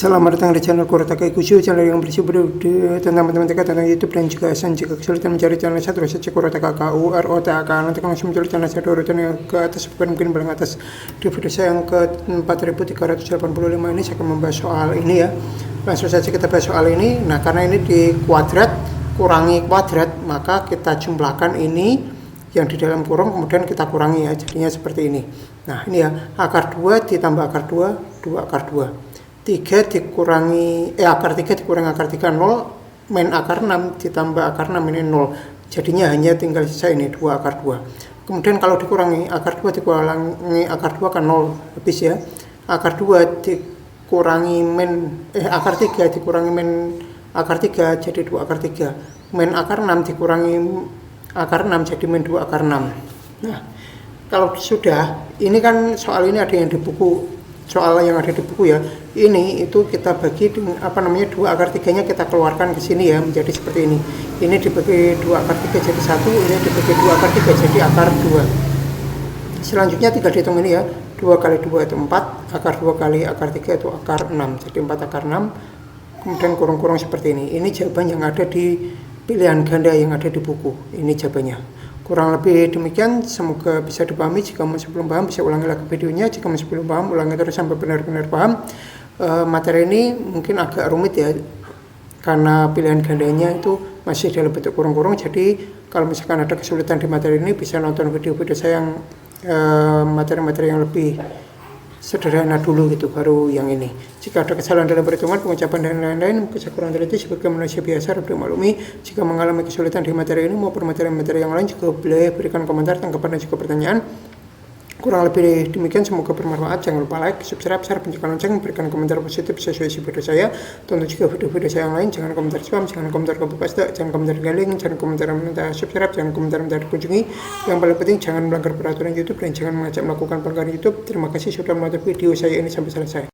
Selamat datang di channel Kurotaka Ikusu, channel yang berisi video tentang matematika, tentang YouTube dan juga ASN. Jika kesulitan mencari channel satu, saja Kurotaka KUROTAK. Nanti langsung mencari channel satu urutan yang ke atas, bukan mungkin paling atas. Di video saya yang ke 4385 ini saya akan membahas soal ini ya. Langsung saja kita bahas soal ini. Nah, karena ini di kuadrat kurangi kuadrat, maka kita jumlahkan ini yang di dalam kurung, kemudian kita kurangi ya, jadinya seperti ini. Nah, ini ya, akar 2 ditambah akar 2, 2 akar 2. 3 dikurangi akar 3 dikurangi akar 3 0, min akar 6 ditambah akar 6 ini 0. Jadinya hanya tinggal sisa ini 2 akar 2. Kemudian kalau dikurangi akar 2 dikurangi akar 2 kan 0 habis ya. Akar 2 dikurangi akar 3 dikurangi min akar 3 jadi 2 akar 3. Min akar 6 dikurangi akar 6 jadi min 2 akar 6. Nah, kalau sudah, ini kan soal ini ada yang di buku, soal yang ada di buku ya. Ini itu kita bagi 2 akar 3-nya kita keluarkan ke sini ya, menjadi seperti ini. Ini dibagi 2 akar 3 jadi 1, ini dibagi 2 akar 3 jadi akar 2. Selanjutnya tinggal dihitung ini ya. 2 kali 2 itu 4, akar 2 kali akar 3 itu akar 6. Jadi 4 akar 6. Kemudian kurung-kurung seperti ini. Ini jawaban yang ada di pilihan ganda yang ada di buku. Ini jawabannya. Kurang lebih demikian, semoga bisa dipahami. Jika masih belum paham, bisa ulangi lagi videonya. Jika masih belum paham, ulangi terus sampai benar-benar paham. Materi ini mungkin agak rumit ya, karena pilihan gandanya itu masih dalam bentuk kurung-kurung. Jadi kalau misalkan ada kesulitan di materi ini, bisa nonton video-video saya yang materi-materi yang lebih sederhana dulu gitu, baru yang ini. Jika ada kesalahan dalam perhitungan, pengucapan dan lain-lain, saya kurang teliti sebagai manusia biasa, dapat dimaklumi. Jika mengalami kesulitan di materi ini maupun materi-materi yang lain, juga boleh berikan komentar, tanggapan dan juga pertanyaan. Kurang lebih demikian, semoga bermanfaat. Jangan lupa like, subscribe, share, bunyikan lonceng, berikan komentar positif sesuai isi video saya. Tonton juga video-video saya yang lain. Jangan komentar spam, jangan komentar copy paste, jangan komentar galing, jangan komentar minta subscribe, jangan komentar minta dikunjungi. Yang paling penting, jangan melanggar peraturan YouTube dan jangan mengajak melakukan pelanggaran YouTube. Terima kasih sudah menonton video saya ini sampai selesai.